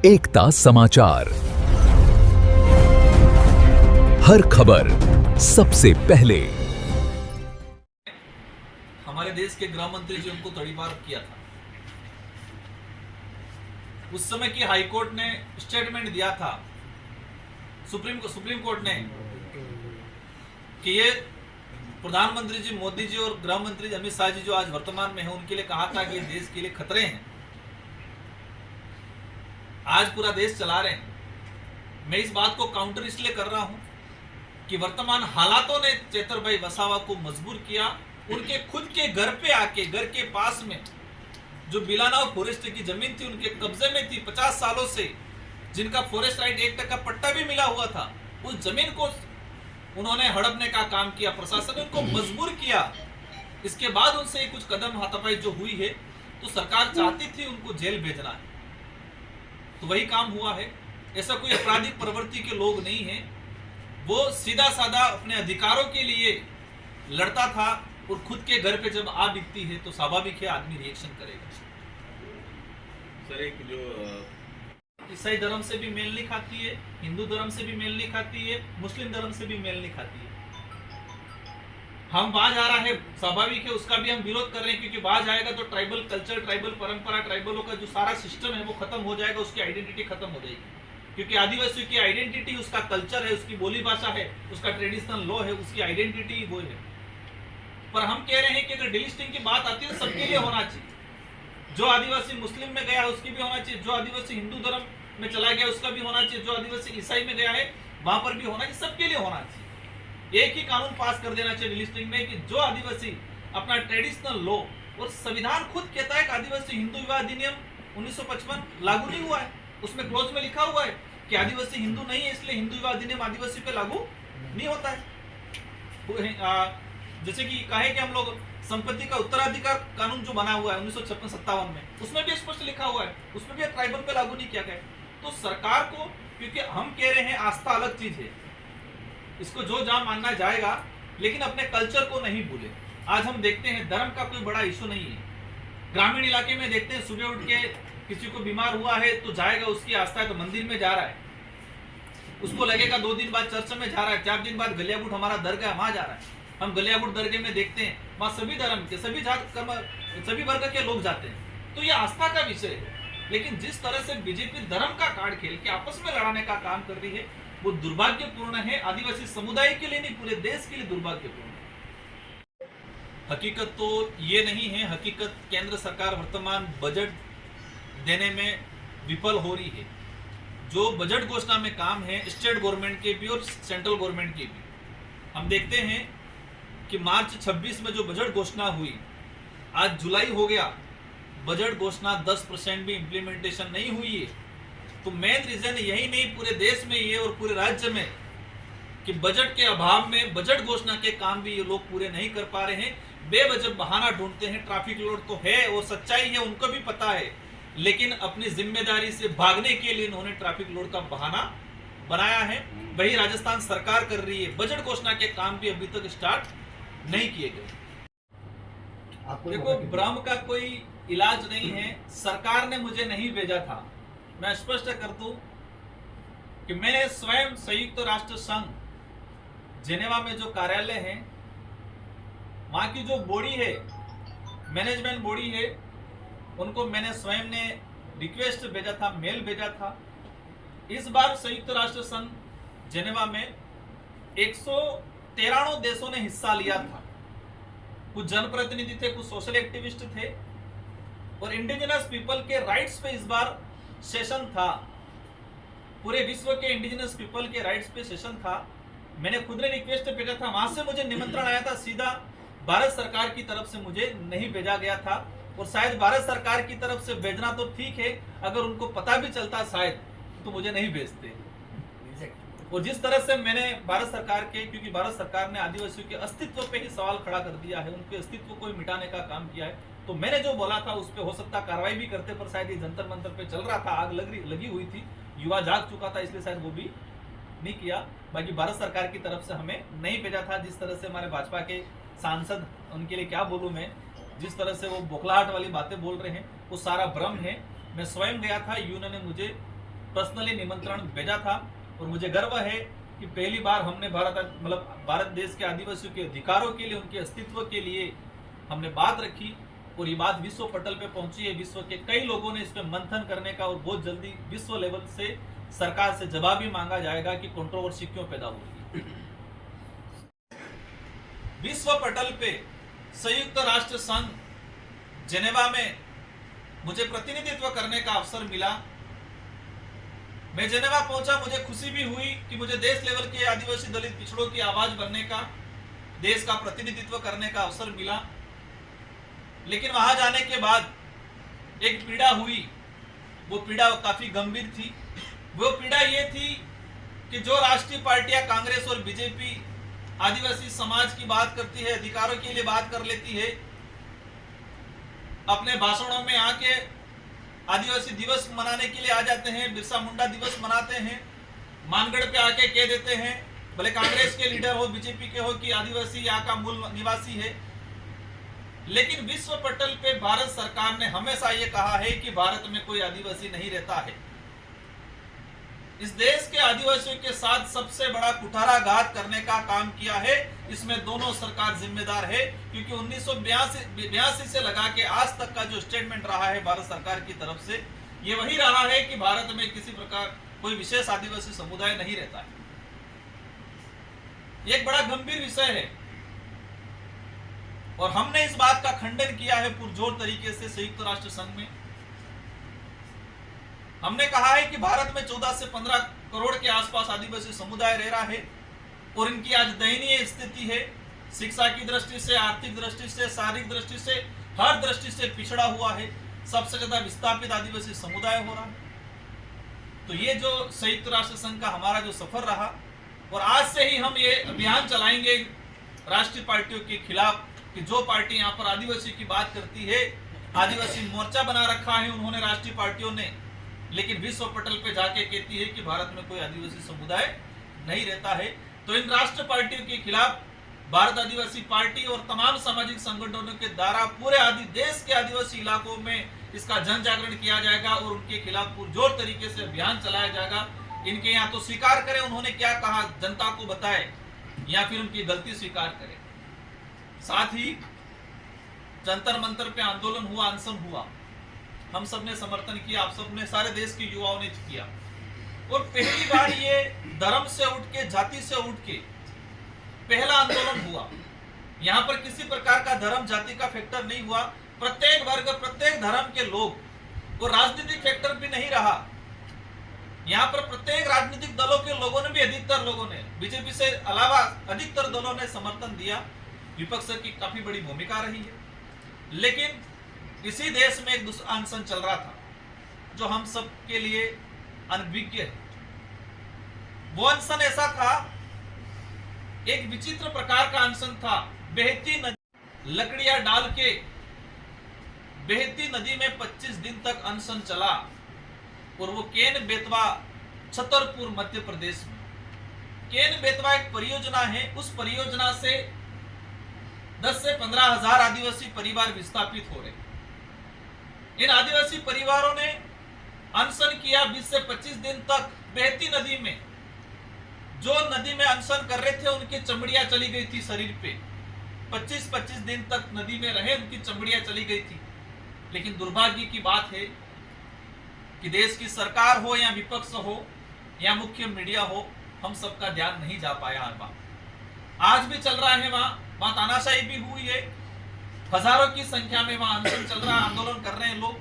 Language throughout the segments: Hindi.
एकता समाचार, हर खबर सबसे पहले। हमारे देश के गृह मंत्री जी उनको तड़ीपार किया था। उस समय की हाई कोर्ट ने स्टेटमेंट दिया था, सुप्रीम कोर्ट ने, कि ये प्रधानमंत्री जी मोदी जी और गृह मंत्री जी अमित शाह जी जो आज वर्तमान में हैं, उनके लिए कहा था कि ये देश के लिए खतरे हैं। आज पूरा देश चला रहे हैं। मैं इस बात को काउंटर इसलिए कर रहा हूं कि वर्तमान हालातों ने चेतर भाई वसावा को मजबूर किया। उनके खुद के घर पे आके, घर के पास में जो बिलानाव फॉरेस्ट की जमीन थी, उनके कब्जे में थी 50 सालों से, जिनका फॉरेस्ट राइट 1% का पट्टा भी मिला हुआ था, उस जमीन को उन्होंने हड़पने का काम किया। प्रशासन ने उनको मजबूर किया। इसके बाद उनसे कुछ कदम हाथापाई जो हुई है, तो सरकार चाहती थी उनको जेल भेजना है, तो वही काम हुआ है। ऐसा कोई आपराधिक प्रवृत्ति के लोग नहीं हैं। वो सीधा साधा अपने अधिकारों के लिए लड़ता था, और खुद के घर पे जब आ बिकती है तो स्वाभाविक है आदमी रिएक्शन करेगा। सर, एक जो ईसाई धर्म से भी मेल नहीं खाती है, हिंदू धर्म से भी मेल नहीं खाती है, मुस्लिम धर्म से भी मेल नहीं खाती है। हम वहां जा रहा है, स्वाभाविक है, उसका भी हम विरोध कर रहे हैं, क्योंकि वहां जाएगा तो ट्राइबल कल्चर, ट्राइबल परंपरा, ट्राइबलों का जो सारा सिस्टम है वो खत्म हो जाएगा, उसकी आइडेंटिटी खत्म हो जाएगी। क्योंकि आदिवासियों की आइडेंटिटी उसका कल्चर है, उसकी बोली भाषा है, उसका ट्रेडिशनल लॉ है, उसकी आइडेंटिटी वो है। पर हम कह रहे हैं कि अगर डिलिस्टिंग की बात आती है तो सबके लिए होना चाहिए। जो आदिवासी मुस्लिम में गया उसकी भी होना चाहिए, जो आदिवासी हिंदू धर्म में चला गया उसका भी होना चाहिए, जो आदिवासी ईसाई में गया है वहां पर भी होना चाहिए, सबके लिए होना चाहिए। एक ही कानून पास कर देना चाहिए डिलिस्टिंग में कि जो आदिवासी अपना ट्रेडिशनल लॉ, और संविधान खुद कहता है कि आदिवासी हिंदू विवाह अधिनियम 1955 लागू नहीं हुआ है। उसमें क्लोज में लिखा हुआ है कि आदिवासी हिंदू नहीं है, इसलिए हिंदू विवाह अधिनियम आदिवासी पे लागू नहीं होता है। जैसे कि कहे कि हम लोग संपत्ति का उत्तराधिकार कानून जो बना हुआ है 1956-57 में, उसमें भी स्पष्ट लिखा हुआ है, उसमें भी ट्राइबल पे लागू नहीं किया गया। तो सरकार को, क्योंकि हम कह रहे हैं आस्था अलग चीज है, इसको जो जहां मानना जाएगा, लेकिन अपने कल्चर को नहीं भूले। आज हम देखते हैं धर्म का कोई बड़ा इशू नहीं है। ग्रामीण इलाके में देखते हैं, सुबह उठ के किसी को बीमार हुआ है तो जाएगा, उसकी आस्था है तो मंदिर में जा रहा है, उसको लगेगा 2 दिन बाद चर्च में जा रहा है, 4 दिन बाद गलियाबुट हमारा दरगाह है वहां जा रहा है। हम गलियाबुट दरगाह में देखते हैं, वहां सभी धर्म के, सभी वर्ग के लोग जाते हैं। तो ये आस्था का विषय है। लेकिन जिस तरह से बीजेपी धर्म का कार्ड खेल के आपस में लड़ाने का काम कर रही है, वो दुर्भाग्यपूर्ण है। आदिवासी समुदाय के लिए नहीं, पूरे देश के लिए दुर्भाग्यपूर्ण है। हकीकत तो ये नहीं है। हकीकत केंद्र सरकार वर्तमान बजट देने में विफल हो रही है। जो बजट घोषणा में काम है, स्टेट गवर्नमेंट के भी और सेंट्रल गवर्नमेंट के भी, हम देखते हैं कि मार्च 26 में जो बजट घोषणा हुई, आज जुलाई हो गया, बजट घोषणा 10% भी इम्प्लीमेंटेशन नहीं हुई है। तो मेन रीजन यही नहीं, पूरे देश में ये और पूरे राज्य में, कि बजट के अभाव में बजट घोषणा के काम भी ये लोग पूरे नहीं कर पा रहे हैं। बेवजह बहाना ढूंढते हैं। ट्रैफिक लोड तो है और सच्चाई है, उनको भी पता है, लेकिन अपनी जिम्मेदारी से भागने के लिए इन्होंने ट्रैफिक लोड का बहाना बनाया है। वही राजस्थान सरकार कर रही है। बजट घोषणा के काम भी अभी तक स्टार्ट नहीं किए गए। देखो, भ्रम का कोई इलाज नहीं है। सरकार ने मुझे नहीं भेजा था। मैं स्पष्ट कर दूं कि मैंने स्वयं संयुक्त राष्ट्र संघ जेनेवा में जो कार्यालय है, वहां की जो बॉडी है, मैनेजमेंट बॉडी है, उनको मैंने स्वयं ने रिक्वेस्ट भेजा था, मेल भेजा था। इस बार संयुक्त राष्ट्र संघ जेनेवा में 193 देशों ने हिस्सा लिया था। कुछ जनप्रतिनिधि थे, कुछ सोशल एक्टिविस्ट थे, और इंडिजिनस पीपल के राइट्स पे इस बार सेशन था। पूरे विश्व के इंडिजिनस पीपल के राइट्स पे सेशन था। मैंने खुद ने रिक्वेस्ट भेजा था, वहां से मुझे निमंत्रण आया था, सीधा भारत सरकार की तरफ से मुझे नहीं भेजा गया था। और शायद भारत सरकार की तरफ से भेजना तो ठीक है, अगर उनको पता भी चलता शायद, तो मुझे नहीं भेजते। और जिस तरह से मैंने भारत सरकार के, क्योंकि भारत सरकार ने आदिवासियों के अस्तित्व पे ही सवाल खड़ा कर दिया है, उनके अस्तित्व को मिटाने का काम किया है, तो मैंने जो बोला था उस पर हो सकता कार्रवाई भी करते, पर शायद ये जंतर मंतर पे चल रहा था, आग लगी हुई थी, युवा जाग चुका था, इसलिए शायद वो भी नहीं किया। बाकी भारत सरकार की तरफ से हमें नहीं भेजा था। जिस तरह से हमारे भाजपा के सांसद, उनके लिए क्या बोलूं मैं, जिस तरह से वो बौखलाहट वाली बातें बोल रहे हैं, वो सारा भ्रम है। मैं स्वयं गया था, यूनियन ने मुझे पर्सनली निमंत्रण भेजा था। और मुझे गर्व है कि पहली बार हमने भारत देश के आदिवासियों के अधिकारों के लिए, उनके अस्तित्व के लिए हमने बात रखी और ये बात विश्व पटल पे पहुंची है। विश्व के कई लोगों ने इस पे मंथन करने का और बहुत जल्दी विश्व लेवल से सरकार से जवाब भी मांगा जाएगा कि कंट्रोवर्सी क्यों पैदा हो रही है। विश्व पटल पे संयुक्त राष्ट्र संघ जेनेवा में मुझे प्रतिनिधित्व करने का अवसर मिला। मैं जेनेवा पहुंचा, मुझे खुशी भी हुई कि मुझे देश लेवल के आदिवासी दलित पिछड़ों की आवाज बनने का, देश का प्रतिनिधित्व करने का अवसर मिला। लेकिन वहां जाने के बाद एक पीड़ा हुई। वो पीड़ा काफी गंभीर थी। वो पीड़ा ये थी कि जो राष्ट्रीय पार्टियां कांग्रेस और बीजेपी आदिवासी समाज की बात करती है, अधिकारों के लिए बात कर लेती है, अपने भाषणों में आके आदिवासी दिवस मनाने के लिए आ जाते हैं, बिरसा मुंडा दिवस मनाते हैं, मानगढ़ पे आके कह देते हैं, भले कांग्रेस के लीडर हो, बीजेपी के हो, कि आदिवासी यहाँ का मूल निवासी है। लेकिन विश्व पटल पे भारत सरकार ने हमेशा ये कहा है कि भारत में कोई आदिवासी नहीं रहता है। इस देश के आदिवासियों के साथ सबसे बड़ा कुठाराघात करने का काम किया है। इसमें दोनों सरकार जिम्मेदार है, क्योंकि 1982 से लगा के आज तक का जो स्टेटमेंट रहा है भारत सरकार की तरफ से, ये वही रहा है कि भारत में किसी प्रकार कोई विशेष आदिवासी समुदाय नहीं रहता है। ये एक बड़ा गंभीर विषय है और हमने इस बात का खंडन किया है पुरजोर तरीके से संयुक्त राष्ट्र संघ में। हमने कहा है कि भारत में 14 से 15 करोड़ के आसपास आदिवासी समुदाय रह रहा है और इनकी आज दयनीय स्थिति है। शिक्षा की दृष्टि से, आर्थिक दृष्टि से, शारीरिक दृष्टि से, हर दृष्टि से पिछड़ा हुआ है। सबसे ज्यादा विस्थापित आदिवासी समुदाय हो रहा है। तो ये जो संयुक्त राष्ट्र संघ का हमारा जो सफर रहा, और आज से ही हम ये अभियान चलाएंगे राष्ट्रीय पार्टियों के खिलाफ कि जो पार्टी यहाँ पर आदिवासी की बात करती है, आदिवासी मोर्चा बना रखा है उन्होंने राष्ट्रीय पार्टियों ने, लेकिन विश्व पटल पे जाके कहती है कि भारत में कोई आदिवासी समुदाय नहीं रहता है। तो इन राष्ट्र पार्टियों के खिलाफ भारत आदिवासी पार्टी और तमाम सामाजिक संगठनों के द्वारा पूरे देश के आदिवासी इलाकों में इसका जन जागरण किया जाएगा और उनके खिलाफ पुरजोर तरीके से अभियान चलाया जाएगा। इनके यहाँ तो स्वीकार करें उन्होंने क्या कहा, जनता को बताए, या फिर उनकी गलती स्वीकार करें। साथ ही जंतर मंतर पे आंदोलन हुआ, अनशन हुआ, हम सब ने समर्थन किया, आप सब ने, सारे देश के युवाओं ने किया। और पहली बार ये धर्म से उठ के, जाति से उठ के पहला आंदोलन हुआ। यहाँ पर किसी प्रकार का धर्म जाति का फैक्टर नहीं हुआ। प्रत्येक वर्ग, प्रत्येक धर्म के लोग, और राजनीतिक फैक्टर भी नहीं रहा। यहाँ पर प्रत्येक राजनीतिक दलों के लोगों ने भी, अधिकतर लोगों ने, बीजेपी से अलावा अधिकतर दलों ने समर्थन दिया। विपक्ष की काफी बड़ी भूमिका रही है। लेकिन इसी देश में एक दूसरा अनशन चल रहा था जो हम सब के लिए अनभिज्ञ है। वो अनशन ऐसा था, एक विचित्र प्रकार का अनशन था। बहती नदी, लकड़ियां डाल के बहती नदी में 25 दिन तक अनशन चला, और वो केन बेतवा, छतरपुर, मध्य प्रदेश में। केन बेतवा एक परियोजना है। उस परियोजना से 10 से 15 हजार आदिवासी परिवार विस्थापित हो रहे। इन आदिवासी परिवारों ने अनशन किया 20 से 25 दिन तक बहती नदी में। जो नदी में अनशन कर रहे थे उनकी चमड़ियां चली गई थी शरीर पे। 25-25 दिन तक नदी में रहे, उनकी चमड़ियां चली गई थी। लेकिन दुर्भाग्य की बात है कि देश की सरकार हो या विपक्ष हो या मुख्य मीडिया हो, हम सबका ध्यान नहीं जा पाया हर बार। आज भी चल रहा है, वहां तानाशाही भी हुई है। हजारों की संख्या में वहां अनशन चल रहा है, आंदोलन कर रहे हैं लोग,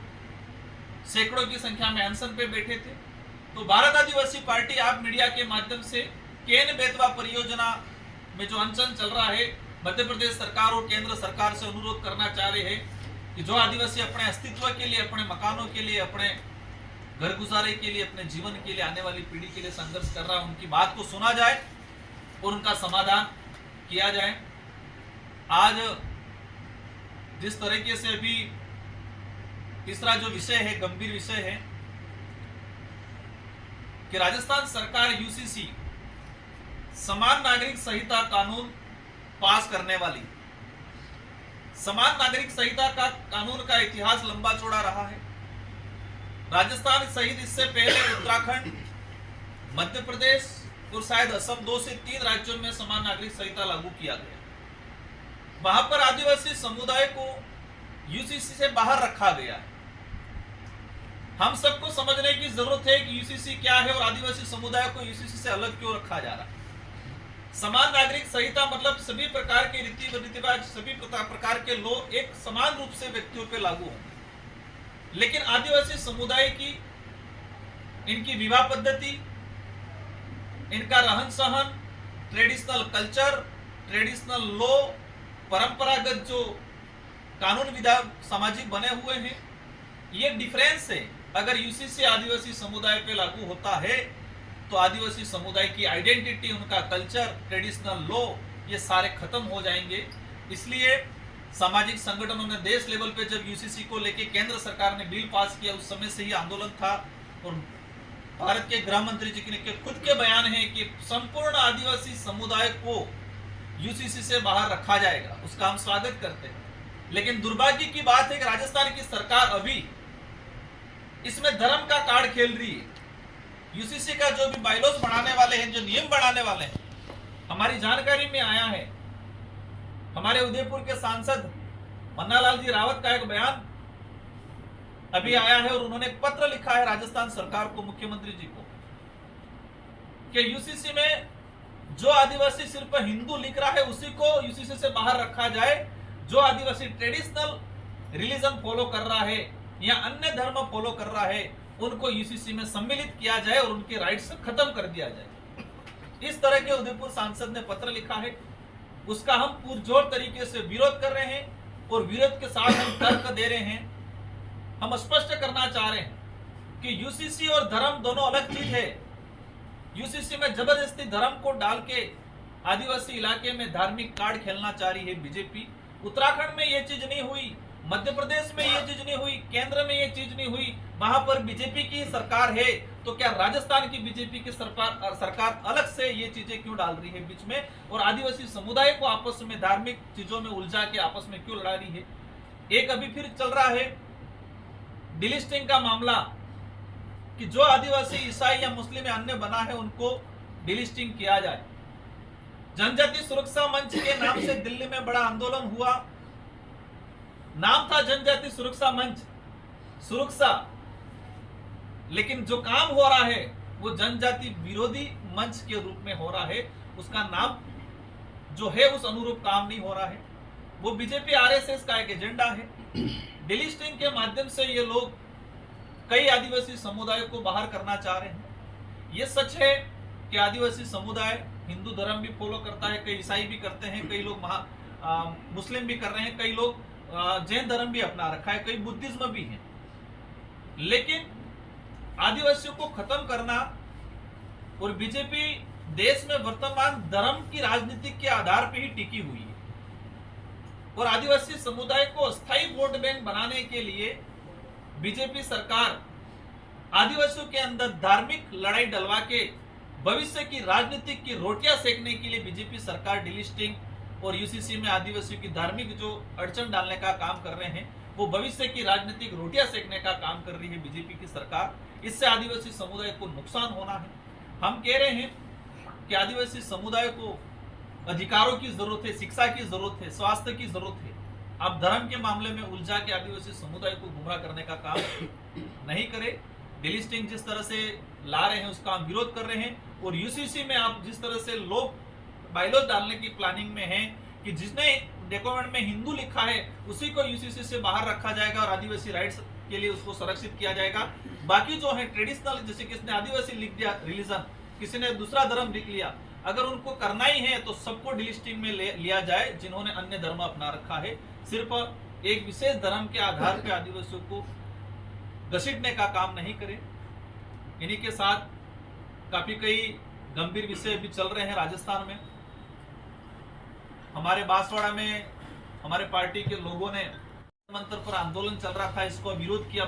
सैकड़ों की संख्या में अनशन पे बैठे थे। तो भारत आदिवासी पार्टी, आप मीडिया के माध्यम से केन बेतवा परियोजना में जो अनशन चल रहा है, मध्य प्रदेश सरकार और केंद्र सरकार से अनुरोध करना चाह रहे हैं कि जो आदिवासी अपने अस्तित्व के लिए, अपने मकानों के लिए, अपने घर गुजारे के लिए, अपने जीवन के लिए, आने वाली पीढ़ी के लिए संघर्ष कर रहा है, उनकी बात को सुना जाए और उनका समाधान किया जाए। आज जिस तरीके से अभी तीसरा जो विषय है, गंभीर विषय है कि राजस्थान सरकार यूसीसी समान नागरिक संहिता कानून पास करने वाली। समान नागरिक संहिता का कानून का इतिहास लंबा चौड़ा रहा है। राजस्थान सहित इससे पहले उत्तराखंड, मध्य प्रदेश और शायद असम 2 से 3 राज्यों में समान नागरिक संहिता लागू किया गया। वहां पर आदिवासी समुदाय को यूसीसी से बाहर रखा गया है। हम सबको समझने की जरूरत है कि यूसीसी क्या है और आदिवासी समुदाय को यूसीसी से अलग क्यों रखा जा रहा है। समान नागरिक संहिता मतलब सभी प्रकार के रीति रिवाज, सभी प्रकार के लोग एक समान रूप से व्यक्तियों पे लागू होंगे। लेकिन आदिवासी समुदाय की इनकी विवाह पद्धति, इनका रहन सहन, ट्रेडिशनल कल्चर, ट्रेडिशनल लॉ, परंपरागत जो कानून विधा सामाजिक बने हुए हैं, ये डिफरेंस है। अगर यूसीसी आदिवासी समुदाय पे लागू होता है तो आदिवासी समुदाय की आइडेंटिटी, उनका कल्चर, ट्रेडिशनल लॉ, ये सारे खत्म हो जाएंगे। इसलिए सामाजिक संगठनों ने देश लेवल पे जब यूसीसी को लेके केंद्र सरकार ने बिल पास किया, उस समय से ही आंदोलन था। और भारत के गृह मंत्री जी के खुद के बयान है कि संपूर्ण आदिवासी समुदाय को यूसीसी से बाहर रखा जाएगा। उसका हम स्वागत करते हैं। लेकिन दुर्भाग्य की बात है कि राजस्थान की सरकार अभी इसमें धर्म का कार्ड खेल रही है। यूसीसी का जो भी बायलॉज बनाने वाले हैं, जो नियम बनाने वाले हैं, हमारी जानकारी में आया है, हमारे उदयपुर के सांसद मन्नालाल जी रावत का एक बयान अभी आया है और उन्होंने एक पत्र लिखा है राजस्थान सरकार को, मुख्यमंत्री जी को, कि यूसीसी में जो आदिवासी सिर्फ हिंदू लिख रहा है उसी को यूसीसी से बाहर रखा जाए। जो आदिवासी ट्रेडिशनल रिलीजन फॉलो कर रहा है या अन्य धर्म फॉलो कर रहा है, उनको यूसीसी में सम्मिलित किया जाए और उनके राइट्स खत्म कर दिया जाए। इस तरह के उदयपुर सांसद ने पत्र लिखा है। उसका हम पुरजोर तरीके से विरोध कर रहे हैं और विरोध के साथ हम तर्क दे रहे हैं। हम स्पष्ट करना चाह रहे हैं कि यूसीसी और धर्म दोनों अलग चीज है। यूसीसी में जबरदस्ती धर्म को डाल के आदिवासी इलाके में धार्मिक कार्ड खेलना चाह रही है बीजेपी। उत्तराखंड में ये चीज नहीं हुई, मध्य प्रदेश में ये चीज नहीं हुई, केंद्र में ये चीज नहीं हुई। वहां पर बीजेपी की सरकार है, तो क्या राजस्थान की बीजेपी की सरकार अलग से ये चीजें क्यों डाल रही है बीच में, और आदिवासी समुदाय को आपस में धार्मिक चीजों में उलझा के आपस में क्यों लड़ा रही है। एक अभी फिर चल रहा है डिलिस्टिंग का मामला, कि जो आदिवासी ईसाई या मुस्लिम या अन्य बना है उनको डिलिस्टिंग किया जाए। जनजाति सुरक्षा मंच के नाम से दिल्ली में बड़ा आंदोलन हुआ। नाम था जनजाति सुरक्षा मंच, सुरक्षा, लेकिन जो काम हो रहा है वो जनजाति विरोधी मंच के रूप में हो रहा है। उसका नाम जो है उस अनुरूप काम नहीं हो रहा है। वो बीजेपी आरएसएस का एक एजेंडा है। डिलिस्टिंग के माध्यम से ये लोग कई आदिवासी समुदाय को बाहर करना चाह रहे हैं। ये सच है कि आदिवासी समुदाय हिंदू धर्म भी फॉलो करता है, कई ईसाई भी करते हैं, कई लोग मुस्लिम भी कर रहे हैं, कई लोग जैन धर्म भी अपना रखा है, कई बुद्धिज्म भी है। लेकिन आदिवासियों को खत्म करना, और बीजेपी देश में वर्तमान धर्म की राजनीति के आधार पर ही टिकी हुई है। और आदिवासी समुदाय को अस्थायी वोट बैंक बनाने के लिए बीजेपी सरकार आदिवासियों के अंदर धार्मिक लड़ाई डलवा के भविष्य की राजनीतिक की रोटियां सेकने के लिए बीजेपी सरकार डिलिस्टिंग और यूसीसी में आदिवासियों की धार्मिक जो अड़चन डालने का काम कर रहे हैं, वो भविष्य की राजनीतिक रोटियां सेकने का काम कर रही है बीजेपी की सरकार। इससे आदिवासी समुदाय को नुकसान होना है। हम कह रहे हैं कि आदिवासी समुदाय को अधिकारों की जरूरत है, शिक्षा की जरूरत है, स्वास्थ्य की जरूरत है। आप धर्म के मामले में उलझा के आदिवासी समुदाय को गुमराह करने का काम नहीं करें। डिलिस्टिंग जिस तरह से ला रहे हैं उसका हम विरोध कर रहे हैं। और यूसीसी में आप जिस तरह से लोग बायलॉज डालने की प्लानिंग में हैं कि जिसने डॉक्यूमेंट में हिंदू लिखा है उसी को यूसीसी से बाहर रखा जाएगा और आदिवासी राइट्स के लिए उसको संरक्षित किया जाएगा। बाकी जो है ट्रेडिशनल, जैसे किसने आदिवासी लिख दिया रिलीजन, किसी ने दूसरा धर्म लिख लिया, अगर उनको करना ही है तो सबको डिलिस्टिंग में लिया जाए जिन्होंने अन्य धर्म अपना रखा है। सिर्फ एक विशेष धर्म के आधार पर आदिवासियों को घसीटने का काम नहीं करें। इन्हीं के साथ काफी कई गंभीर विषय भी चल रहे हैं राजस्थान में। हमारे बांसवाड़ा में हमारे पार्टी के लोगों ने मंत्र पर आंदोलन चल रहा था, इसको विरोध किया,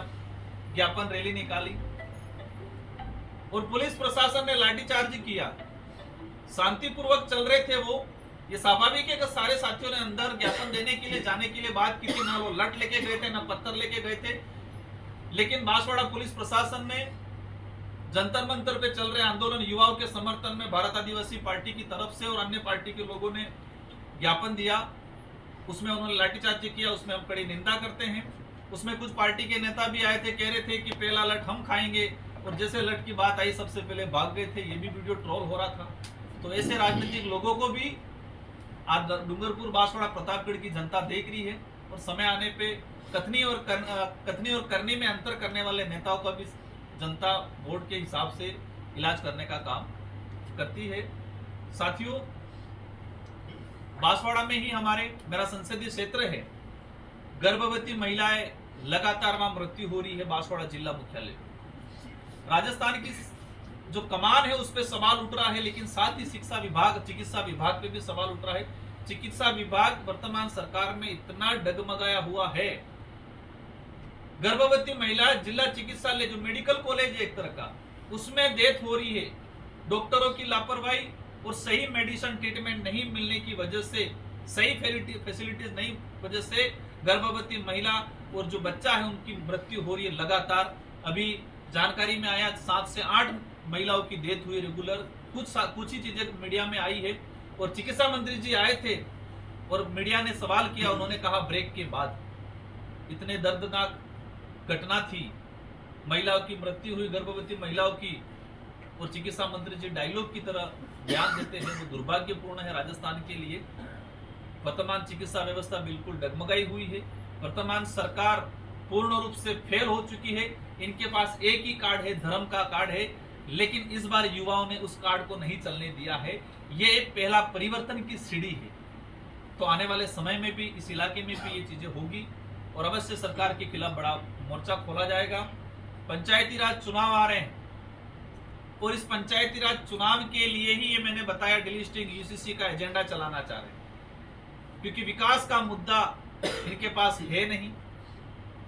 ज्ञापन रैली निकाली और पुलिस प्रशासन ने लाठीचार्ज किया। शांतिपूर्वक चल रहे थे वो। ये स्वाभाविक है कि सारे साथियों ने अंदर ज्ञापन देने के लिए जाने के लिए बात की थी, ना वो लठ लेके गए थे ना पत्थर लेके गए थे। लेकिन बांसवाड़ा पुलिस प्रशासन ने जंतर मंतर पे चल रहे आंदोलन युवाओं के समर्थन में भारत आदिवासी पार्टी की तरफ से और अन्य पार्टी के लोगों ने ज्ञापन दिया, उसमें उन्होंने लाठीचार्ज किया, उसमें हम कड़ी निंदा करते हैं। उसमें कुछ पार्टी के नेता भी आए थे, कह रहे थे कि पहला लट हम खाएंगे, और जैसे लट की बात आई सबसे पहले भाग गए थे। ये भी वीडियो ट्रोल हो रहा था। तो ऐसे राजनीतिक लोगों को भी आज डूंगरपुर, बांसवाड़ा, प्रतापगढ़ की जनता देख रही है, और समय आने पे कथनी और करनी में अंतर करने वाले नेताओं का भी जनता वोट के हिसाब से इलाज करने का काम करती है। साथियों, बांसवाड़ा में ही मेरा संसदीय क्षेत्र है। गर्भवती महिलाएं लगातार वहां मृत्यु हो रही है। बांसवाड़ा जिला मुख्यालय, राजस्थान की जो कमान है उस पर सवाल उठ रहा है, लेकिन साथ ही शिक्षा विभाग, चिकित्सा विभाग पे भी सवाल उठ रहा है। चिकित्सा विभाग वर्तमान सरकार में इतना डगमगाया हुआ है। गर्भवती महिला जिला चिकित्सालय जो मेडिकल कॉलेज है एक तरह का, उसमें डेथ हो रही है। डॉक्टरों की लापरवाही और सही मेडिसिन ट्रीटमेंट नहीं मिलने की वजह से, सही फैसिलिटीज नहीं वजह से गर्भवती महिला और जो बच्चा है उनकी मृत्यु हो रही है लगातार। अभी जानकारी में आया 7 से 8 महिलाओं की डेथ हुई रेगुलर। कुछ ही चीजें मीडिया में आई है, और चिकित्सा मंत्री जी आए थे और मीडिया ने सवाल किया। उन्होंने कहा ब्रेक के बाद इतने दर्दनाक घटना थी, महिलाओं की मृत्यु हुई, गर्भवती महिलाओं की, और चिकित्सा मंत्री जी डायलॉग की तरह बयान देते हैं। वो दुर्भाग्यपूर्ण है राजस्थान के लिए। वर्तमान चिकित्सा व्यवस्था बिल्कुल डगमगाई हुई है। वर्तमान सरकार पूर्ण रूप से फेल हो चुकी है। इनके पास एक ही कार्ड है, धर्म का कार्ड है, लेकिन इस बार युवाओं ने उस कार्ड को नहीं चलने दिया है। ये एक पहला परिवर्तन की सीढ़ी है। तो आने वाले समय में भी इस इलाके में भी ये चीजें होगी, और अवश्य सरकार के खिलाफ बड़ा मोर्चा खोला जाएगा। पंचायती राज चुनाव आ रहे हैं, और इस पंचायती राज चुनाव के लिए ही ये मैंने बताया डिलिस्टिंग यूसीसी का एजेंडा चलाना चाह रहे हैं, क्योंकि विकास का मुद्दा इनके पास है नहीं।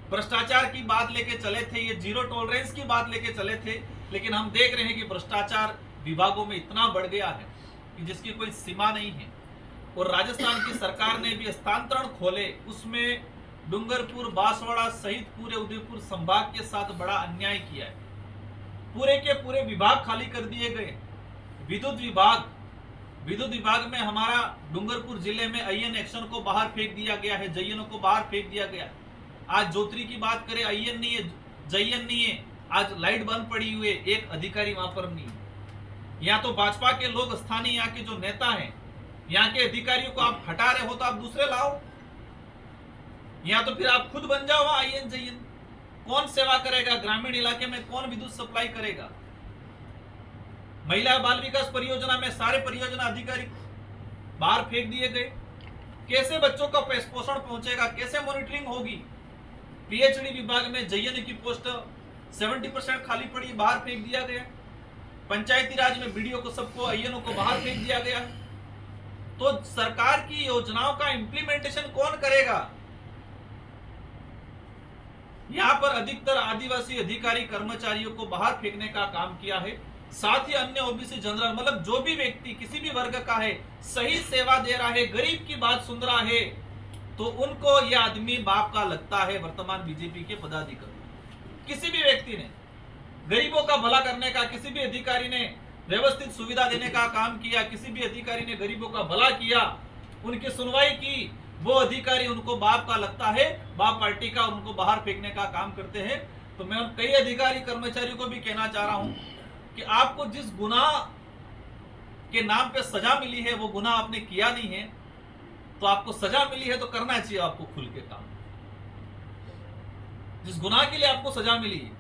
भ्रष्टाचार की बात लेके चले थे, ये जीरो टॉलरेंस की बात लेके चले थे, लेकिन हम देख रहे हैं कि भ्रष्टाचार विभागों में इतना बढ़ गया है कि जिसकी कोई सीमा नहीं है। और राजस्थान की सरकार ने भी हस्तांतरण खोले, उसमें डूंगरपुर, बांसवाड़ा सहित पूरे उदयपुर संभाग के साथ बड़ा अन्याय किया है। पूरे के पूरे विभाग खाली कर दिए गए। विद्युत विभाग में हमारा डूंगरपुर जिले में आईएन एक्शन को बाहर फेंक दिया गया है, जयन को बाहर फेंक दिया गया। आज जोत्री की बात करें, आईएन नहीं है, जयन नहीं है, आज लाइट बंद पड़ी हुई है, एक अधिकारी वहां पर नहीं है। यहाँ तो भाजपा के लोग, स्थानीय यहाँ के जो नेता हैं, यहाँ के अधिकारियों को आप हटा रहे हो तो आप दूसरे लाओ, या तो फिर आप खुद बन जाओ आईएन जयन। कौन सेवा करेगा? ग्रामीण इलाके में कौन विद्युत सप्लाई करेगा? महिला बाल विकास परियोजना में सारे परियोजना अधिकारी बाहर फेंक दिए गए। कैसे बच्चों का पोषण पहुंचेगा? कैसे मॉनिटरिंग होगी? पीएचडी विभाग में जयन की पोस्ट 70% खाली पड़ी, बाहर फेंक दिया गया। पंचायती राज में बीडीओ को, सबको, आईएनओ को बाहर फेंक दिया गया। तो सरकार की योजनाओं का इंप्लीमेंटेशन कौन करेगा? यहां पर अधिकतर आदिवासी अधिकारी कर्मचारियों को बाहर फेंकने का काम किया है। साथ ही अन्य ओबीसी जनरल, मतलब जो भी व्यक्ति किसी भी वर्ग का है, सही सेवा दे रहा है, गरीब की बात सुन रहा है, तो उनको यह आदमी बाप का लगता है। वर्तमान बीजेपी के पदाधिकारी, किसी भी व्यक्ति ने गरीबों का भला करने का, किसी भी अधिकारी ने व्यवस्थित सुविधा देने का काम किया, किसी भी अधिकारी ने गरीबों का भला किया, उनकी सुनवाई की, वो अधिकारी उनको बाप का लगता है, बाप पार्टी का, उनको बाहर फेंकने का काम करते हैं। तो मैं उन कई अधिकारी कर्मचारियों को भी कहना चाह रहा हूं कि आपको जिस गुनाह के नाम पे सजा मिली है, वो गुनाह आपने किया नहीं है, तो आपको सजा मिली है तो करना चाहिए आपको खुल के काम। जिस गुनाह के लिए आपको सजा मिली,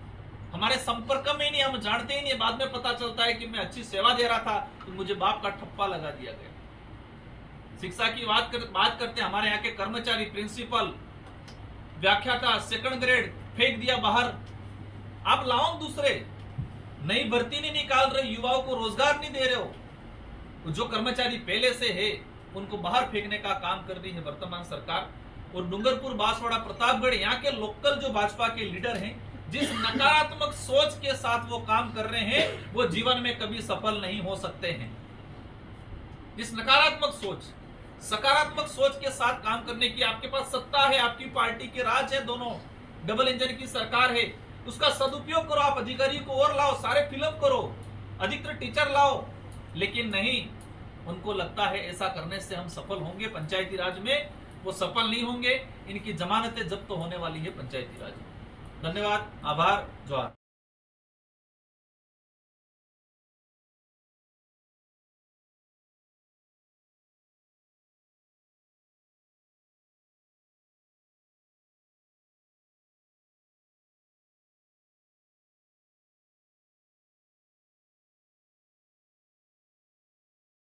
हमारे संपर्क में ही नहीं, हम जानते ही नहीं, बाद में पता चलता है कि मैं अच्छी सेवा दे रहा था तो मुझे बाप का ठप्पा लगा दिया गया। शिक्षा की बात करते हैं, हमारे यहाँ के कर्मचारी, प्रिंसिपल, व्याख्याता, सेकंड ग्रेड फेंक दिया बाहर। आप लाओ दूसरे, नई भर्ती नहीं निकाल रहे, युवाओं को रोजगार नहीं दे रहे हो। जो कर्मचारी पहले से है उनको बाहर फेंकने का काम कर रही है वर्तमान सरकार। और डूंगरपुर, बांसवाड़ा, प्रतापगढ़, यहाँ के लोकल जो भाजपा के लीडर हैं, जिस नकारात्मक सोच के साथ वो काम कर रहे हैं, वो जीवन में कभी सफल नहीं हो सकते हैं। जिस नकारात्मक सोच, सकारात्मक सोच के साथ काम करने की आपके पास सत्ता है, आपकी पार्टी के राज है, दोनों डबल इंजन की सरकार है, उसका सदुपयोग करो, आप अधिकारी को और लाओ, सारे फिलअप करो, अधिकतर टीचर लाओ, लेकिन नहीं, उनको लगता है ऐसा करने से हम सफल होंगे पंचायती राज में। वो सफल नहीं होंगे, इनकी जमानतें जब्त होने वाली है पंचायती राज में। धन्यवाद, आभार, जोहार।